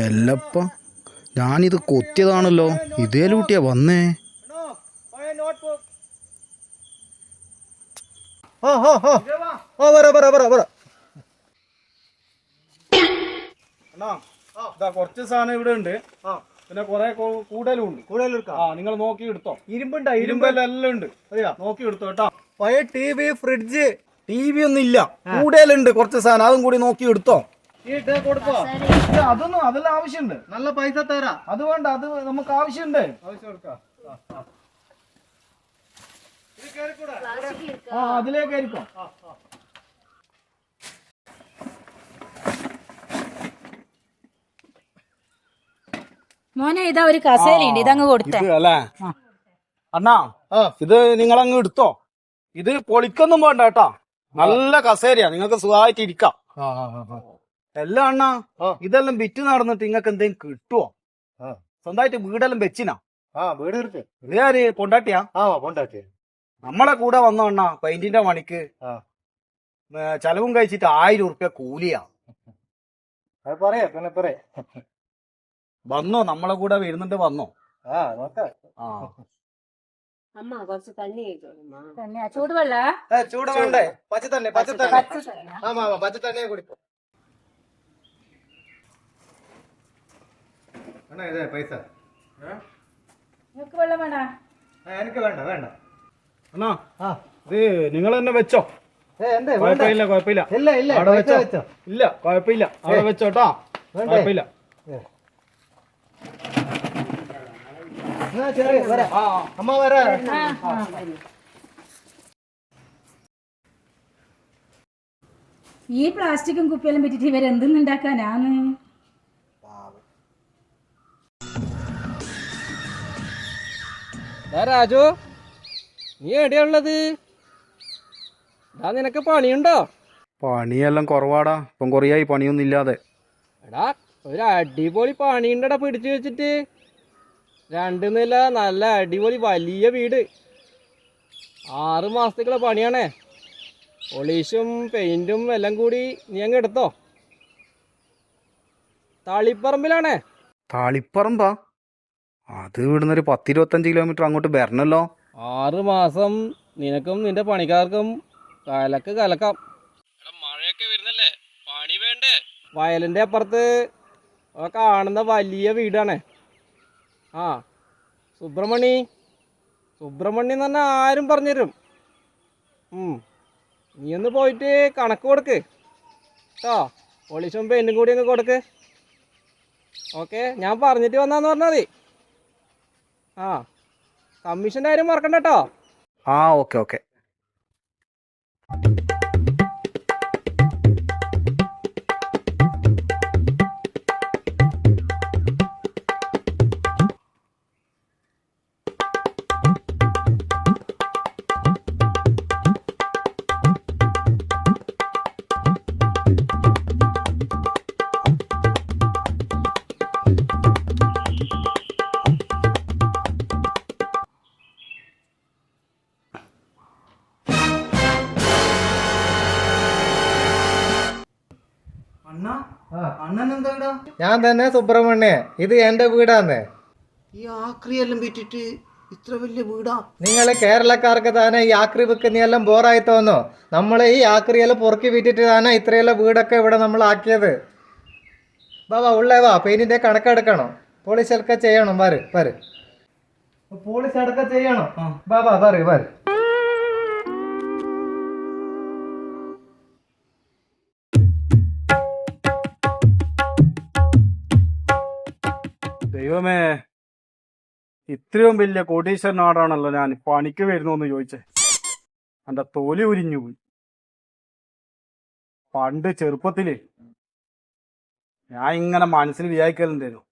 എല്ലപ്പ ഞാനിത് കൊത്തിയതാണല്ലോ, ഇതേലൂട്ടിയാ വന്നേ. കുറച്ച് സാധനം ഇവിടെ ഉണ്ട്, പിന്നെ കൊറേ കൂടുതലും ഉണ്ട്. നിങ്ങൾ നോക്കി എടുത്തോ. ഇരുമ്പെല്ലാം ഉണ്ട്, നോക്കി എടുത്തോ കേട്ടോ. പഴയ TV, ഫ്രിഡ്ജ്, TV ഒന്നും ഇല്ല, കൂടുതലുണ്ട് കുറച്ച് സാധനം, അതും കൂടി നോക്കി എടുത്തോ. അതൊന്നും അതെല്ലാം ആവശ്യമുണ്ട്, നല്ല പൈസ തരാം. അത് വേണ്ട, അത് നമുക്ക് ആവശ്യമുണ്ട്. അതിലേക്ക് ആയിരിക്കും. മോനെ ഇതാ ഒരു കസേരയുണ്ട്, ഇതങ്ങ് കൊടുത്തേ അല്ലേ അണ്ണാ. ഇത് നിങ്ങളങ്ങ് എടുത്തോ. ഇത് പൊളിക്കൊന്നും വേണ്ട കേട്ടാ, നല്ല കസേരയാ, നിങ്ങൾക്ക് സുഖമായിട്ട് ഇരിക്കാം. എല്ലാം അണ്ണാ, ഇതെല്ലാം വിറ്റ് നടന്നിട്ട് നിങ്ങൾക്ക് എന്തെങ്കിലും കിട്ടുവോ? സ്വന്തമായിട്ട് വീടെല്ലാം വെച്ചിനാ? വീട് പൊണ്ടാട്ടിയാ? നമ്മളെ കൂടെ വന്നോ അണ്ണാ, പെയിന്റിന്റെ പണിക്ക് ചെലവും കഴിച്ചിട്ട് 1000 ഉറുപ്യ കൂലിയാ. വന്നോ, നമ്മളെ കൂടെ വരുന്നുണ്ട്, വന്നോ. അമ്മ കുറച്ച് തണ്ണി ചൂടുവെള്ള ചൂട് വേണ്ടേ? പച്ചത്തന്നെ പച്ചത്തന്നെ കുടിക്കും. പൈസ വെള്ളം വേണ? എനിക്ക് വേണ്ട അണ്ണാ. ഇത് നിങ്ങൾ തന്നെ വെച്ചോ, കുഴപ്പമില്ല അവിടെ വെച്ചോ. ഇല്ല കുഴപ്പമില്ല, അവിടെ വെച്ചോട്ടാ, കുഴപ്പമില്ല. അമ്മ വരാ. ഈ പ്ലാസ്റ്റിക്കും കുപ്പിയെല്ലാം പറ്റിട്ട് ഇവരെന്തുണ്ടാക്കാനാന്ന്? രാജു, നീ എവിടെയുള്ളത്? നിനക്ക് പണിയുണ്ടോ? പണിയെല്ലാം കുറവാടാ, ഇപ്പം കൊറേയായി പണിയൊന്നും ഇല്ലാതെ. എടാ ഒരു അടിപൊളി പണിയുണ്ടടാ പിടിച്ചു വെച്ചിട്ട്. 2 നില നല്ല അടിപൊളി വലിയ വീട്, 6 മാസത്തേക്കുള്ള പണിയാണേ. പോളീഷും പെയിന്റും എല്ലാം കൂടി നീ അങ്ങ് എടുത്തോ. തളിപ്പറമ്പിലാണേ. താളിപ്പറമ്പാ? അത് ഇവിടുന്ന് ഒരു 10-25 കിലോമീറ്റർ അങ്ങോട്ട് വരണല്ലോ. 6 മാസം നിനക്കും നിന്റെ പണിക്കാർക്കും കലക്കാം. മഴയൊക്കെ വരുന്നല്ലേ, പണി വേണ്ടേ? വയലിന്റെ അപ്പുറത്ത് കാണുന്ന വലിയ വീടാണ്. സുബ്രഹ്മണി എന്ന് പറഞ്ഞാൽ ആരും പറഞ്ഞുതരും. നീ ഒന്ന് പോയിട്ട് കണക്ക് കൊടുക്ക് കേട്ടോ. പോളീസും പെയിന്റും കൂടി അങ്ങ് കൊടുക്ക്. ഓക്കെ, ഞാൻ പറഞ്ഞിട്ട് വന്നാന്ന് പറഞ്ഞാൽ മതി. കമ്മീഷൻ്റെ കാര്യം മറക്കണ്ട കേട്ടോ. ഓക്കെ. ഞാൻ തന്നെ സുബ്രഹ്മണ്യ, ഇത് എന്റെ വീടാന്ന്. ഈ ആക്രിയെല്ലാം വിറ്റിട്ട് ഇത്ര വലിയ വീടാ? നിങ്ങൾ കേരളക്കാർക്ക് തന്നെ ഈ ആക്രി വിൽക്കുന്നതെല്ലാം ബോറായി തോന്നോ? നമ്മൾ ഈ ആക്രിയെല്ലാം പൊറുക്കി വിറ്റിട്ട് തന്നെ ഇത്രയെല്ലാം വീടൊക്കെ ഇവിടെ നമ്മൾ ആക്കിയത്. ബാബാ ഉള്ളേ വാ, പെയിന്റിന്റെ കണക്കെടുക്കണം, പോളിഷ് ഒക്കെ ചെയ്യണം. വര് പോളിഷ് അടക്കം ചെയ്യണം. ബാബാ വര്. ദൈവമേ, ഇത്രയും വലിയ കോടീശ്വരനാടാണല്ലോ ഞാൻ പണിക്ക് വരുന്നോന്ന് ചോദിച്ചേ. എന്റെ തൊലി ഉരിഞ്ഞു പോയി. പണ്ട് ചെറുപ്പത്തില് ഞാൻ ഇങ്ങനെ മനസ്സിൽ വിചാരിക്കലുണ്ടായിരുന്നു,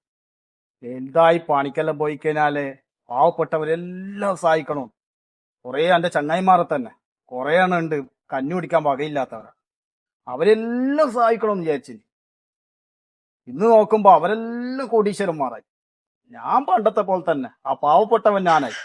എന്തായി പണിക്കെല്ലാം പോയി കഴിഞ്ഞാല് പാവപ്പെട്ടവരെല്ലാം സഹായിക്കണം. കുറേ എന്റെ ചങ്ങായിമാരെ തന്നെ കുറേ എണ്ണം ഉണ്ട് കഞ്ഞി കുടിക്കാൻ വകയില്ലാത്തവർ, അവരെല്ലാം സഹായിക്കണമെന്ന് വിചാരിച്ചു. ഇന്ന് നോക്കുമ്പോ അവരെല്ലാം കോടീശ്വരന്മാരായി. ഞാൻ പണ്ടത്തെ പോലെ തന്നെ ആ പാവപ്പെട്ടവൻ ഞാനായി.